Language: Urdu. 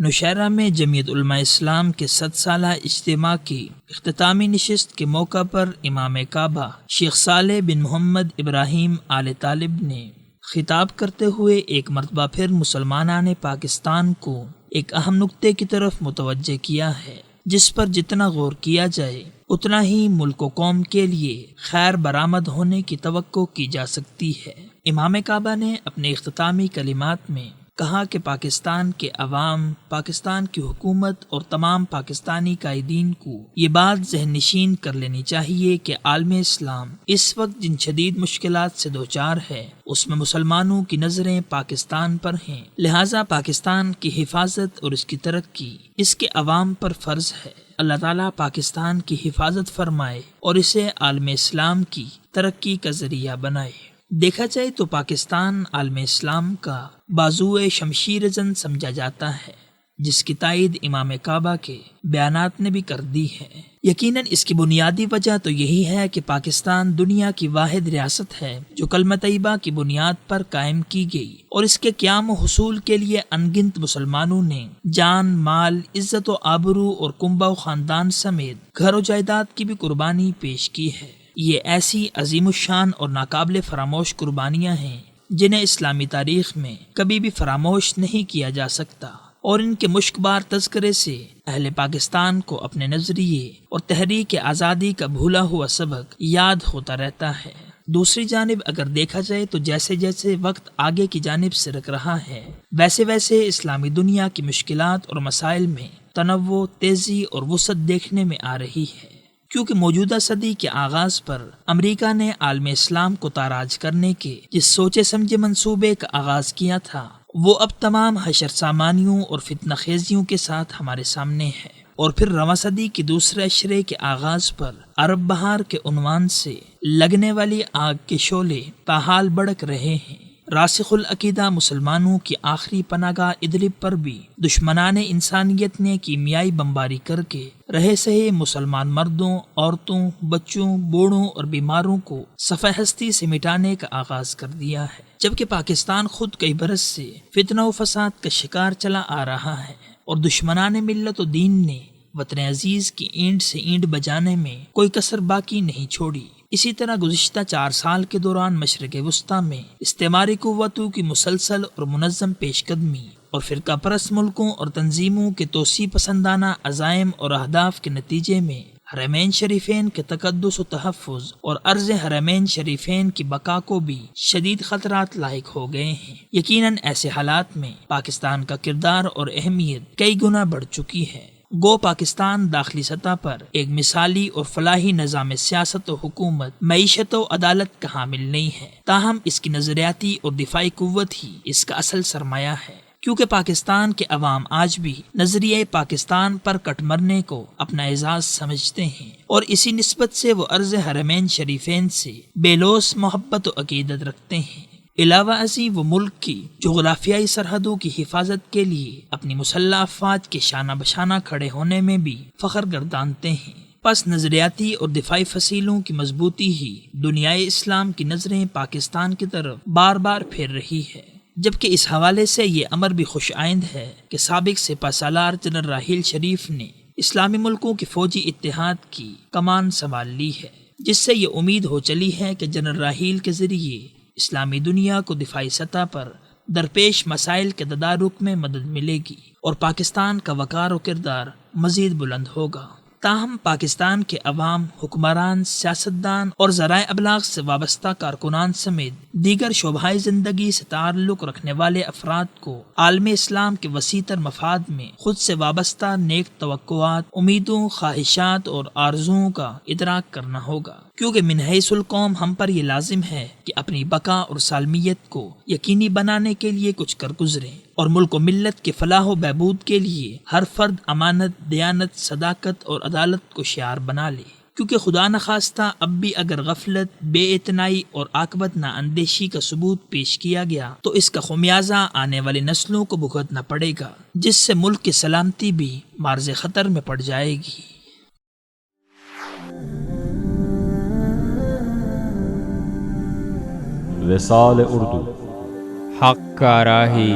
نوشہرہ میں جمعیت علماء اسلام کے 100 سالہ اجتماع کی اختتامی نشست کے موقع پر امام کعبہ شیخ صالح بن محمد ابراہیم آل طالب نے خطاب کرتے ہوئے ایک مرتبہ پھر مسلمانان پاکستان کو ایک اہم نقطے کی طرف متوجہ کیا ہے، جس پر جتنا غور کیا جائے اتنا ہی ملک و قوم کے لیے خیر برآمد ہونے کی توقع کی جا سکتی ہے۔ امام کعبہ نے اپنے اختتامی کلمات میں کہا کہ پاکستان کے عوام، پاکستان کی حکومت اور تمام پاکستانی قائدین کو یہ بات ذہن نشین کر لینی چاہیے کہ عالم اسلام اس وقت جن شدید مشکلات سے دوچار ہے اس میں مسلمانوں کی نظریں پاکستان پر ہیں، لہٰذا پاکستان کی حفاظت اور اس کی ترقی اس کے عوام پر فرض ہے۔ اللہ تعالیٰ پاکستان کی حفاظت فرمائے اور اسے عالم اسلام کی ترقی کا ذریعہ بنائے۔ دیکھا جائے تو پاکستان عالم اسلام کا بازوئے شمشیر زن سمجھا جاتا ہے، جس کی تائید امام کعبہ کے بیانات نے بھی کر دی ہے۔ یقیناً اس کی بنیادی وجہ تو یہی ہے کہ پاکستان دنیا کی واحد ریاست ہے جو کلمہ طیبہ کی بنیاد پر قائم کی گئی، اور اس کے قیام و حصول کے لیے انگنت مسلمانوں نے جان، مال، عزت و آبرو اور کنبہ و خاندان سمیت گھر و جائیداد کی بھی قربانی پیش کی ہے۔ یہ ایسی عظیم الشان اور ناقابل فراموش قربانیاں ہیں جنہیں اسلامی تاریخ میں کبھی بھی فراموش نہیں کیا جا سکتا، اور ان کے مشکبار تذکرے سے اہل پاکستان کو اپنے نظریے اور تحریک آزادی کا بھولا ہوا سبق یاد ہوتا رہتا ہے۔ دوسری جانب اگر دیکھا جائے تو جیسے جیسے وقت آگے کی جانب سرک رہا ہے، ویسے ویسے اسلامی دنیا کی مشکلات اور مسائل میں تنوع، تیزی اور وسعت دیکھنے میں آ رہی ہے، کیونکہ موجودہ صدی کے آغاز پر امریکہ نے عالم اسلام کو تاراج کرنے کے جس سوچے سمجھے منصوبے کا آغاز کیا تھا، وہ اب تمام حشر سامانیوں اور فتنہ خیزیوں کے ساتھ ہمارے سامنے ہے، اور پھر رواں صدی کے دوسرے اشرے کے آغاز پر عرب بہار کے عنوان سے لگنے والی آگ کے شعلے تاحال بھڑک رہے ہیں۔ راسخ العقیدہ مسلمانوں کی آخری پناہ گاہ ادلب پر بھی دشمنان انسانیت نے کیمیائی بمباری کر کے رہے سہے مسلمان مردوں، عورتوں، بچوں، بوڑھوں اور بیماروں کو صفحہ ہستی سے مٹانے کا آغاز کر دیا ہے، جبکہ پاکستان خود کئی برس سے فتنہ و فساد کا شکار چلا آ رہا ہے، اور دشمنان ملت و دین نے وطن عزیز کی اینٹ سے اینٹ بجانے میں کوئی کسر باقی نہیں چھوڑی۔ اسی طرح گزشتہ 4 سال کے دوران مشرق وسطیٰ میں استعماری قوتوں کی مسلسل اور منظم پیش قدمی اور فرقہ پرست ملکوں اور تنظیموں کے توسیع پسندانہ عزائم اور اہداف کے نتیجے میں حرمین شریفین کے تقدس و تحفظ اور عرض حرمین شریفین کی بقا کو بھی شدید خطرات لاحق ہو گئے ہیں۔ یقیناً ایسے حالات میں پاکستان کا کردار اور اہمیت کئی گنا بڑھ چکی ہے۔ گو پاکستان داخلی سطح پر ایک مثالی اور فلاحی نظام سیاست و حکومت، معیشت و عدالت کا حامل نہیں ہے، تاہم اس کی نظریاتی اور دفاعی قوت ہی اس کا اصل سرمایہ ہے، کیونکہ پاکستان کے عوام آج بھی نظریہ پاکستان پر کٹ مرنے کو اپنا اعزاز سمجھتے ہیں، اور اسی نسبت سے وہ عرض حرمین شریفین سے بے لوث محبت و عقیدت رکھتے ہیں۔ علاوہ ازیں وہ ملک کی جغرافیائی سرحدوں کی حفاظت کے لیے اپنی مسلح افواج کے شانہ بشانہ کھڑے ہونے میں بھی فخر گردانتے ہیں۔ پس نظریاتی اور دفاعی فصیلوں کی مضبوطی ہی دنیائے اسلام کی نظریں پاکستان کی طرف بار بار پھیر رہی ہے، جبکہ اس حوالے سے یہ امر بھی خوش آئند ہے کہ سابق سپہ سالار جنرل راحیل شریف نے اسلامی ملکوں کے فوجی اتحاد کی کمان سنبھال لی ہے، جس سے یہ امید ہو چلی ہے کہ جنرل راحیل کے ذریعے اسلامی دنیا کو دفاعی سطح پر درپیش مسائل کے تدارک میں مدد ملے گی اور پاکستان کا وقار و کردار مزید بلند ہوگا۔ تاہم پاکستان کے عوام، حکمران، سیاستدان اور ذرائع ابلاغ سے وابستہ کارکنان سمیت دیگر شعبۂ زندگی سے تعلق رکھنے والے افراد کو عالم اسلام کے وسیع تر مفاد میں خود سے وابستہ نیک توقعات، امیدوں، خواہشات اور آرزوؤں کا ادراک کرنا ہوگا، کیونکہ من حیث القوم ہم پر یہ لازم ہے کہ اپنی بقا اور سالمیت کو یقینی بنانے کے لیے کچھ کر گزریں، اور ملک و ملت کے فلاح و بہبود کے لیے ہر فرد امانت، دیانت، صداقت اور عدالت کو شعار بنا لے، کیونکہ خدا نخواستہ اب بھی اگر غفلت، بے اعتنائی اور عاقبت نااندیشی کا ثبوت پیش کیا گیا تو اس کا خمیازہ آنے والی نسلوں کو بھگتنا پڑے گا، جس سے ملک کی سلامتی بھی معرض خطر میں پڑ جائے گی۔ وصال اردو، حق کا راہی